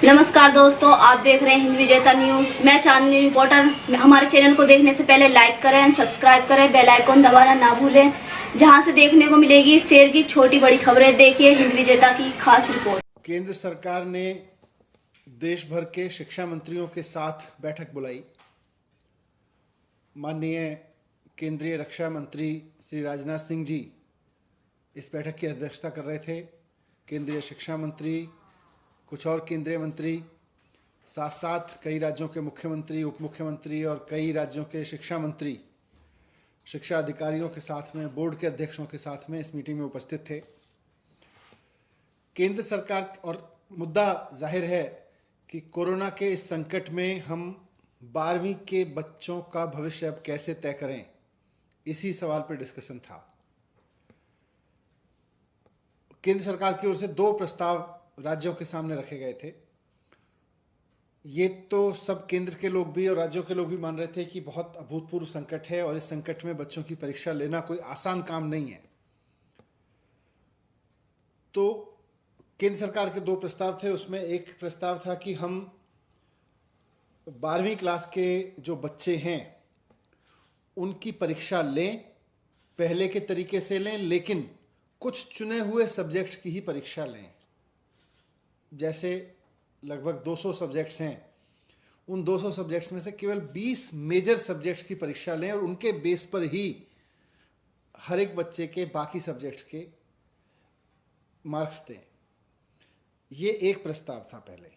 नमस्कार दोस्तों, आप देख रहे हैं हिंद विजेता न्यूज। मैं चांदनी रिपोर्टर। हमारे चैनल को देखने से पहले लाइक करें एंड सब्सक्राइब करें, बेल आइकन दबाना ना भूलें, जहां से देखने को मिलेगी शेर की छोटी बड़ी खबरें। देखिए हिंद विजेता की खास रिपोर्ट। केंद्र सरकार ने देश भर के शिक्षा मंत्रियों के साथ बैठक बुलाई। माननीय केंद्रीय रक्षा मंत्री श्री राजनाथ सिंह जी इस बैठक की अध्यक्षता कर रहे थे। केंद्रीय शिक्षा मंत्री, कुछ और केंद्रीय मंत्री, साथ साथ कई राज्यों के मुख्यमंत्री, उप मुख्यमंत्री और कई राज्यों के शिक्षा मंत्री शिक्षा अधिकारियों के साथ में, बोर्ड के अध्यक्षों के साथ में इस मीटिंग में उपस्थित थे। केंद्र सरकार और मुद्दा जाहिर है कि कोरोना के इस संकट में हम 12वीं के बच्चों का भविष्य अब कैसे तय करें, इसी सवाल पर डिस्कशन था। केंद्र सरकार की ओर से 2 प्रस्ताव राज्यों के सामने रखे गए थे। ये तो सब केंद्र के लोग भी और राज्यों के लोग भी मान रहे थे कि बहुत अभूतपूर्व संकट है और इस संकट में बच्चों की परीक्षा लेना कोई आसान काम नहीं है। तो केंद्र सरकार के 2 प्रस्ताव थे। उसमें एक प्रस्ताव था कि हम 12वीं क्लास के जो बच्चे हैं उनकी परीक्षा लें, पहले के तरीके से लें, लेकिन कुछ चुने हुए सब्जेक्ट्स की ही परीक्षा लें। जैसे लगभग 200 सब्जेक्ट्स हैं, उन 200 सब्जेक्ट्स में से केवल 20 मेजर सब्जेक्ट्स की परीक्षा लें और उनके बेस पर ही हर एक बच्चे के बाकी सब्जेक्ट्स के मार्क्स दें। ये एक प्रस्ताव था पहले।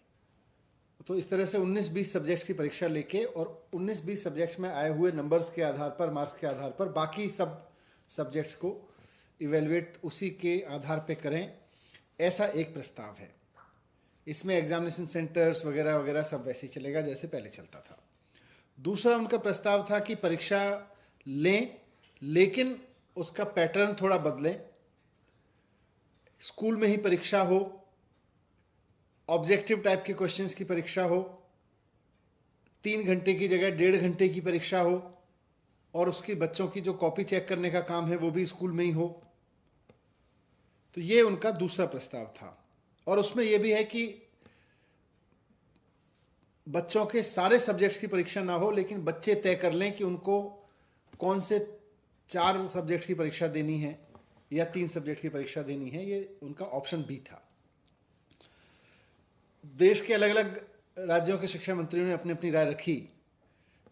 तो इस तरह से 19-20 सब्जेक्ट्स की परीक्षा लेके और 19-20 सब्जेक्ट्स में आए हुए नंबर्स के आधार पर, मार्क्स के आधार पर बाकी सब सब्जेक्ट्स को इवेलुएट उसी के आधार पे करें, ऐसा एक प्रस्ताव है। इसमें एग्जामिनेशन सेंटर्स वगैरह वगैरह सब वैसे ही चलेगा जैसे पहले चलता था। दूसरा उनका प्रस्ताव था कि परीक्षा लें, लेकिन उसका पैटर्न थोड़ा बदलें। स्कूल में ही परीक्षा हो, ऑब्जेक्टिव टाइप के क्वेश्चंस की परीक्षा हो, 3 घंटे की जगह 1.5 घंटे की परीक्षा हो, और उसकी बच्चों की जो कॉपी चेक करने का काम है वो भी स्कूल में ही हो। तो ये उनका दूसरा प्रस्ताव था। और उसमें यह भी है कि बच्चों के सारे सब्जेक्ट्स की परीक्षा ना हो, लेकिन बच्चे तय कर लें कि उनको कौन से 4 सब्जेक्ट की परीक्षा देनी है या 3 सब्जेक्ट की परीक्षा देनी है। ये उनका ऑप्शन भी था। देश के अलग अलग राज्यों के शिक्षा मंत्रियों ने अपनी अपनी राय रखी।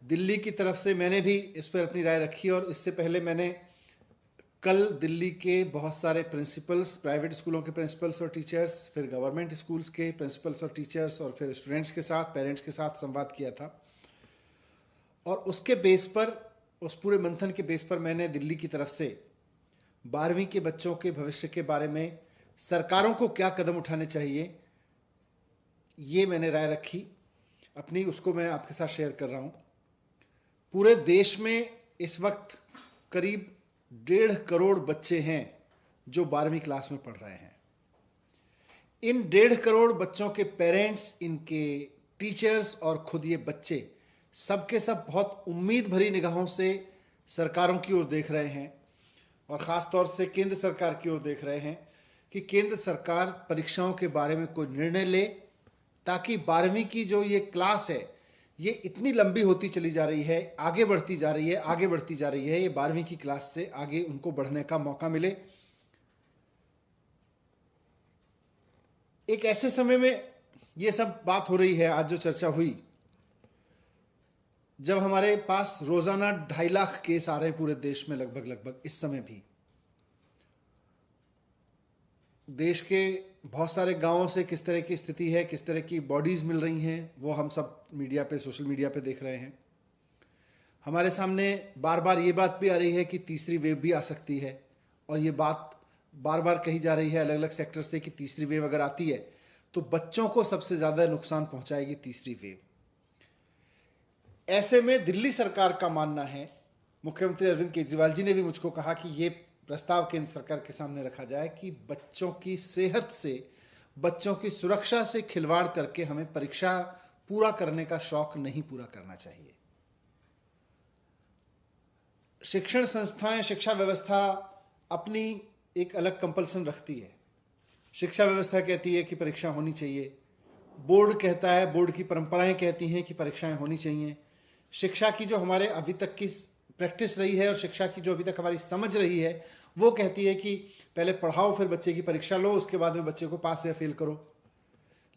दिल्ली की तरफ से मैंने भी इस पर अपनी राय रखी, और इससे पहले मैंने कल दिल्ली के बहुत सारे प्रिंसिपल्स, प्राइवेट स्कूलों के प्रिंसिपल्स और टीचर्स, फिर गवर्नमेंट स्कूल्स के प्रिंसिपल्स और टीचर्स, और फिर स्टूडेंट्स के साथ, पेरेंट्स के साथ संवाद किया था। और उसके बेस पर, उस पूरे मंथन के बेस पर मैंने दिल्ली की तरफ से 12वीं के बच्चों के भविष्य के बारे में सरकारों को क्या कदम उठाने चाहिए, ये मैंने राय रखी अपनी, उसको मैं आपके साथ शेयर कर रहा हूँ। पूरे देश में इस वक्त करीब 1.5 करोड़ बच्चे हैं जो 12वीं क्लास में पढ़ रहे हैं। इन 1.5 करोड़ बच्चों के पेरेंट्स, इनके टीचर्स और खुद ये बच्चे सबके सब बहुत उम्मीद भरी निगाहों से सरकारों की ओर देख रहे हैं, और ख़ास तौर से केंद्र सरकार की ओर देख रहे हैं कि केंद्र सरकार परीक्षाओं के बारे में कोई निर्णय ले, ताकि 12वीं की जो ये क्लास है ये इतनी लंबी होती चली जा रही है, आगे बढ़ती जा रही है, आगे बढ़ती जा रही है। ये 12वीं की क्लास से आगे उनको बढ़ने का मौका मिले। एक ऐसे समय में ये सब बात हो रही है, आज जो चर्चा हुई, जब हमारे पास रोजाना 2.5 लाख केस आ रहे हैं पूरे देश में, लगभग इस समय भी। देश के बहुत सारे गांवों से किस तरह की स्थिति है, किस तरह की बॉडीज मिल रही हैं, वो हम सब मीडिया पे, सोशल मीडिया पे देख रहे हैं। हमारे सामने बार बार ये बात भी आ रही है कि तीसरी वेव भी आ सकती है, और ये बात बार बार कही जा रही है अलग अलग सेक्टर से कि तीसरी वेव अगर आती है तो बच्चों को सबसे ज़्यादा नुकसान पहुंचाएगी तीसरी वेव। ऐसे में दिल्ली सरकार का मानना है, मुख्यमंत्री अरविंद केजरीवाल जी ने भी मुझको कहा कि ये प्रस्ताव केंद्र सरकार के सामने रखा जाए कि बच्चों की सेहत से, बच्चों की सुरक्षा से खिलवाड़ करके हमें परीक्षा पूरा करने का शौक नहीं पूरा करना चाहिए। शिक्षण संस्थाएं, शिक्षा व्यवस्था अपनी एक अलग कंपल्सन रखती है। शिक्षा व्यवस्था कहती है कि परीक्षा होनी चाहिए, बोर्ड कहता है, बोर्ड की परंपराएं कहती हैं कि परीक्षाएं होनी चाहिए। शिक्षा की जो हमारे अभी तक की प्रैक्टिस रही है और शिक्षा की जो अभी तक हमारी समझ रही है वो कहती है कि पहले पढ़ाओ, फिर बच्चे की परीक्षा लो, उसके बाद में बच्चे को पास या फेल करो।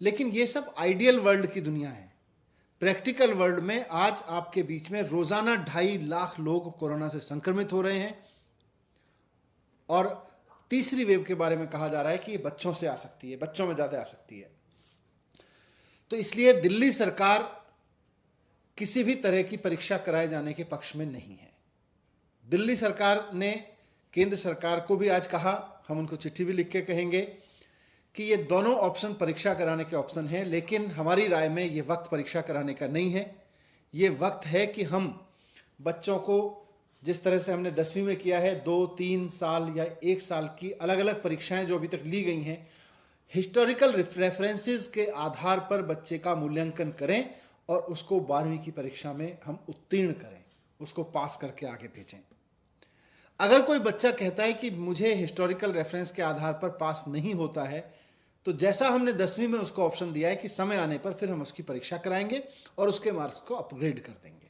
लेकिन ये सब आइडियल वर्ल्ड की दुनिया है। प्रैक्टिकल वर्ल्ड में आज आपके बीच में रोजाना 2.5 लाख लोग कोरोना से संक्रमित हो रहे हैं और तीसरी वेव के बारे में कहा जा रहा है कि ये बच्चों से आ सकती है, बच्चों में ज्यादा आ सकती है। तो इसलिए दिल्ली सरकार किसी भी तरह की परीक्षा कराए जाने के पक्ष में नहीं है। दिल्ली सरकार ने केंद्र सरकार को भी आज कहा, हम उनको चिट्ठी भी लिख के कहेंगे कि ये दोनों ऑप्शन परीक्षा कराने के ऑप्शन हैं, लेकिन हमारी राय में ये वक्त परीक्षा कराने का नहीं है। ये वक्त है कि हम बच्चों को जिस तरह से हमने 10वीं में किया है, 2, 3 साल या 1 साल की अलग अलग परीक्षाएं जो अभी तक ली गई हैं, हिस्टोरिकल रेफरेंसेस के आधार पर बच्चे का मूल्यांकन करें और उसको 12वीं की परीक्षा में हम उत्तीर्ण करें, उसको पास करके आगे भेजें। अगर कोई बच्चा कहता है कि मुझे हिस्टोरिकल रेफरेंस के आधार पर पास नहीं होता है, तो जैसा हमने 10वीं में उसको ऑप्शन दिया है कि समय आने पर फिर हम उसकी परीक्षा कराएंगे और उसके मार्क्स को अपग्रेड कर देंगे।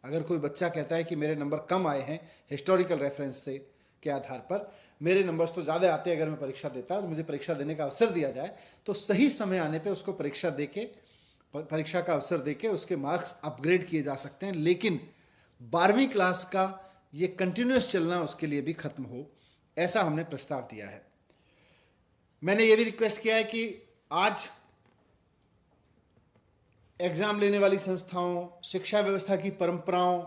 अगर कोई बच्चा कहता है कि मेरे नंबर कम आए हैं हिस्टोरिकल रेफरेंस से के आधार पर, मेरे नंबर्स तो ज़्यादा आते हैं अगर मैं परीक्षा देता और मुझे परीक्षा देने का अवसर दिया जाए, तो सही समय आने पर उसको परीक्षा का अवसर देके उसके मार्क्स अपग्रेड किए जा सकते हैं। लेकिन 12वीं क्लास का ये कंटिन्यूस चलना उसके लिए भी खत्म हो, ऐसा हमने प्रस्ताव दिया है। मैंने ये भी रिक्वेस्ट किया है कि आज एग्जाम लेने वाली संस्थाओं, शिक्षा व्यवस्था की परंपराओं,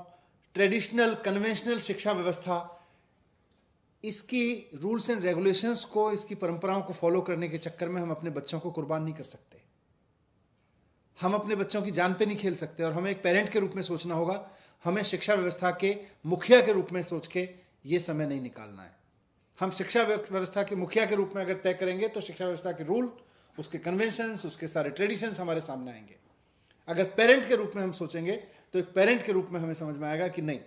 ट्रेडिशनल कन्वेंशनल शिक्षा व्यवस्था, इसकी रूल्स एंड रेगुलेशंस को, इसकी परंपराओं को फॉलो करने के चक्कर में हम अपने बच्चों को कुर्बान नहीं कर सकते। हम अपने बच्चों की जान पे नहीं खेल सकते और हमें एक पेरेंट के रूप में सोचना होगा। हमें शिक्षा व्यवस्था के मुखिया के रूप में सोच के ये समय नहीं निकालना है। हम शिक्षा व्यवस्था के मुखिया के रूप में अगर तय करेंगे तो शिक्षा व्यवस्था के रूल, उसके कन्वेंशंस, उसके सारे ट्रेडिशंस हमारे सामने आएंगे। अगर पेरेंट के रूप में हम सोचेंगे तो एक पेरेंट के रूप में हमें समझ में आएगा कि नहीं,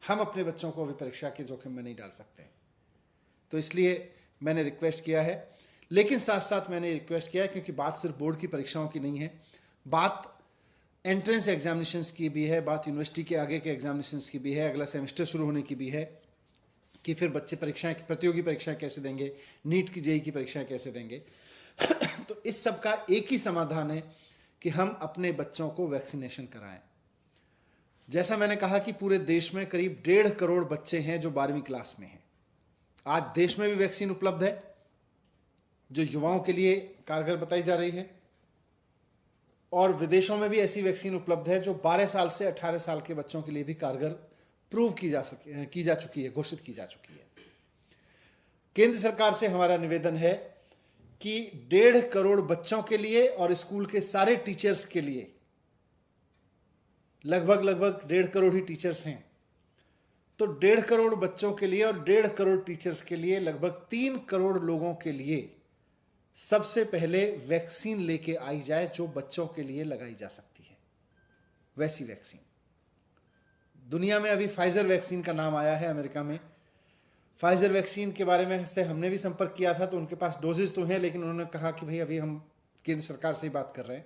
हम अपने बच्चों को अभी परीक्षा के जोखिम में नहीं डाल सकते। तो इसलिए मैंने रिक्वेस्ट किया है, लेकिन साथ साथ मैंने रिक्वेस्ट किया है क्योंकि बात सिर्फ बोर्ड की परीक्षाओं की नहीं है, बात एंट्रेंस एग्जामिनेशंस की भी है, बात यूनिवर्सिटी के आगे के एग्जामिनेशंस की भी है, अगला सेमेस्टर शुरू होने की भी है कि फिर बच्चे परीक्षाएं, प्रतियोगी परीक्षाएं कैसे देंगे, नीट की जेईई की परीक्षाएं कैसे देंगे। तो इस सब का एक ही समाधान है कि हम अपने बच्चों को वैक्सीनेशन कराएं। जैसा मैंने कहा कि पूरे देश में करीब 1.5 करोड़ बच्चे हैं जो 12वीं क्लास में हैं। आज देश में भी वैक्सीन उपलब्ध है जो युवाओं के लिए कारगर बताई जा रही है, और विदेशों में भी ऐसी वैक्सीन उपलब्ध है जो 12 साल से 18 साल के बच्चों के लिए भी कारगर प्रूव की जा चुकी है, घोषित की जा चुकी है। केंद्र सरकार से हमारा निवेदन है कि 1.5 करोड़ बच्चों के लिए और स्कूल के सारे टीचर्स के लिए, लगभग 1.5 करोड़ ही टीचर्स हैं, तो 1.5 करोड़ बच्चों के लिए और 1.5 करोड़ टीचर्स के लिए लगभग 3 करोड़ लोगों के लिए सबसे पहले वैक्सीन लेके आई जाए जो बच्चों के लिए लगाई जा सकती है, वैसी वैक्सीन। दुनिया में अभी फाइजर वैक्सीन का नाम आया है, अमेरिका में। फाइजर वैक्सीन के बारे में से हमने भी संपर्क किया था, तो उनके पास डोजेज तो हैं, लेकिन उन्होंने कहा कि भाई अभी हम केंद्र सरकार से ही बात कर रहे हैं।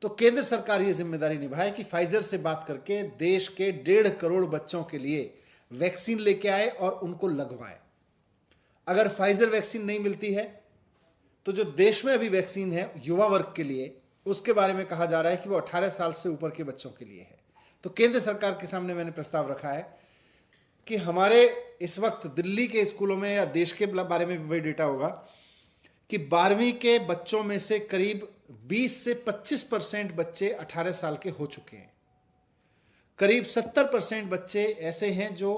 तो केंद्र सरकार ये जिम्मेदारी निभाए कि फाइजर से बात करके देश के 1.5 करोड़ बच्चों के लिए वैक्सीन लेके आए और उनको लगवाए। अगर फाइजर वैक्सीन नहीं मिलती है तो जो देश में अभी वैक्सीन है युवा वर्ग के लिए, उसके बारे में कहा जा रहा है कि वो 18 साल से ऊपर के बच्चों के लिए है। तो केंद्र सरकार के सामने मैंने प्रस्ताव रखा है कि हमारे इस वक्त दिल्ली के स्कूलों में या देश के बारे में भी वही डेटा होगा कि 12वीं के बच्चों में से करीब 20 से 25% बच्चे 18 साल के हो चुके हैं। करीब 70% बच्चे ऐसे हैं जो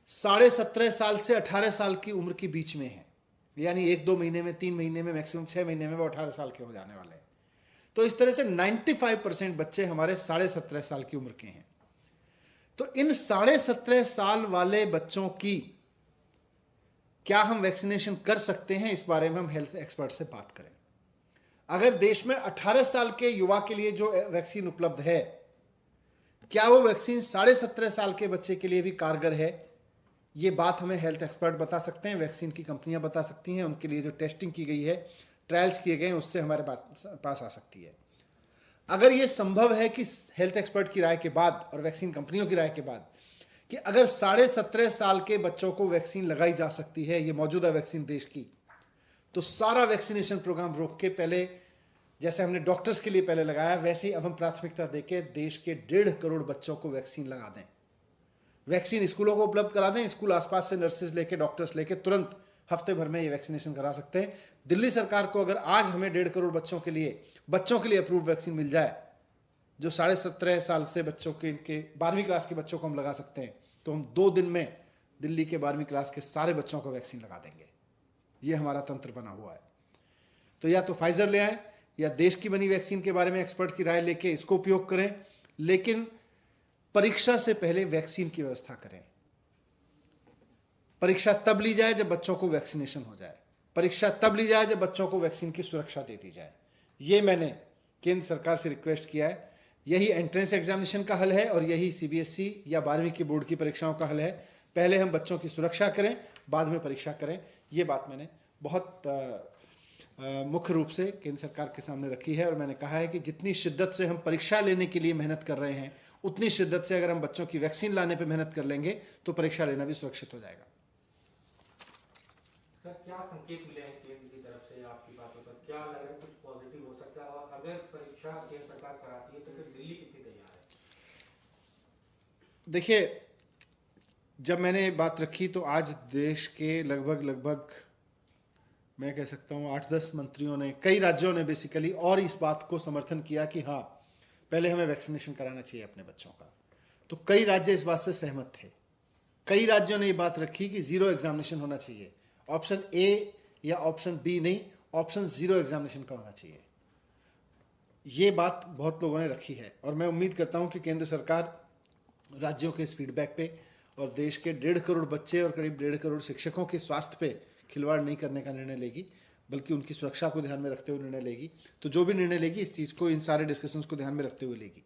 17.5 साल से 18 साल की उम्र के बीच में हैं, यानी 1-2 महीने में, 3 महीने में, मैक्सिमम 6 महीने में वो 18 साल के हो जाने वाले हैं। तो इस तरह से 95% बच्चे हमारे 17.5 साल की उम्र के हैं। तो इन 17.5 साल वाले बच्चों की क्या हम वैक्सीनेशन कर सकते हैं, इस बारे में हम हेल्थ एक्सपर्ट से बात करें। अगर देश में 18 साल के युवा के लिए जो वैक्सीन उपलब्ध है, क्या वो वैक्सीन 17.5 साल के बच्चे के लिए भी कारगर है, ये बात हमें हेल्थ एक्सपर्ट बता सकते हैं, वैक्सीन की कंपनियां बता सकती हैं, उनके लिए जो टेस्टिंग की गई है, ट्रायल्स किए गए हैं, उससे हमारे पास आ सकती है। अगर ये संभव है कि हेल्थ एक्सपर्ट की राय के बाद और वैक्सीन कंपनियों की राय के बाद कि अगर 17.5 साल के बच्चों को वैक्सीन लगाई जा सकती है, ये मौजूदा वैक्सीन देश की, तो सारा वैक्सीनेशन प्रोग्राम रोक के पहले जैसे हमने डॉक्टर्स के लिए पहले लगाया, वैसे ही अब हम प्राथमिकता देके देश के 1.5 करोड़ बच्चों को वैक्सीन लगा दें। वैक्सीन स्कूलों को उपलब्ध करा दें, स्कूल आसपास से नर्सेज लेके, डॉक्टर्स लेके तुरंत हफ्ते भर में ये वैक्सीनेशन करा सकते हैं। दिल्ली सरकार को अगर आज हमें 1.5 करोड़ बच्चों के लिए अप्रूव वैक्सीन मिल जाए, जो 17.5 साल से बच्चों के, इनके 12वीं क्लास के बच्चों को हम लगा सकते हैं, तो हम 2 दिन में दिल्ली के 12वीं क्लास के सारे बच्चों को वैक्सीन लगा देंगे। ये हमारा तंत्र बना हुआ है। तो या तो फाइजर ले आए या देश की बनी वैक्सीन के बारे में एक्सपर्ट की राय लेके इसको उपयोग करें, लेकिन परीक्षा से पहले वैक्सीन की व्यवस्था करें। परीक्षा तब ली जाए जब बच्चों को वैक्सीनेशन हो जाए, परीक्षा तब ली जाए जब बच्चों को वैक्सीन की सुरक्षा दे दी जाए। ये मैंने केंद्र सरकार से रिक्वेस्ट किया है। यही एंट्रेंस एग्जामिनेशन का हल है और यही सीबीएसई या 12वीं की बोर्ड की परीक्षाओं का हल है। पहले हम बच्चों की सुरक्षा करें, बाद में परीक्षा करें। ये बात मैंने बहुत मुख्य रूप से केंद्र सरकार के सामने रखी है और मैंने कहा है कि जितनी शिद्दत से हम परीक्षा लेने के लिए मेहनत कर रहे हैं, उतनी शिद्दत से अगर हम बच्चों की वैक्सीन लाने पे मेहनत कर लेंगे तो परीक्षा लेना भी सुरक्षित हो जाएगा। सर, क्या संकेत मिले हैं केंद्र की तरफ से आपकी बातों पर? क्या लग रहा है कुछ पॉजिटिव हो सकता है? और अगर परीक्षा केंद्र सरकार कराती है तो फिर दिल्ली कितनी तैयार है? देखिए, जब मैंने बात रखी तो आज देश के लगभग मैं कह सकता हूँ 8-10 मंत्रियों ने, कई राज्यों ने बेसिकली और इस बात को समर्थन किया कि हाँ, पहले हमें वैक्सीनेशन कराना चाहिए अपने बच्चों का। तो कई राज्य इस बात से सहमत थे। कई राज्यों ने ये बात रखी कि 0 एग्जामिनेशन होना चाहिए, ऑप्शन ए या ऑप्शन बी नहीं, ऑप्शन 0 एग्जामिनेशन का होना चाहिए। ये बात बहुत लोगों ने रखी है और मैं उम्मीद करता हूँ कि केंद्र सरकार राज्यों के इस फीडबैक पे और देश के 1.5 करोड़ बच्चे और करीब 1.5 करोड़ शिक्षकों के स्वास्थ्य पे खिलवाड़ नहीं करने का निर्णय लेगी, बल्कि उनकी सुरक्षा को ध्यान में रखते हुए निर्णय लेगी। तो जो भी निर्णय लेगी, इस चीज़ को, इन सारे डिस्कशंस को ध्यान में रखते हुए लेगी।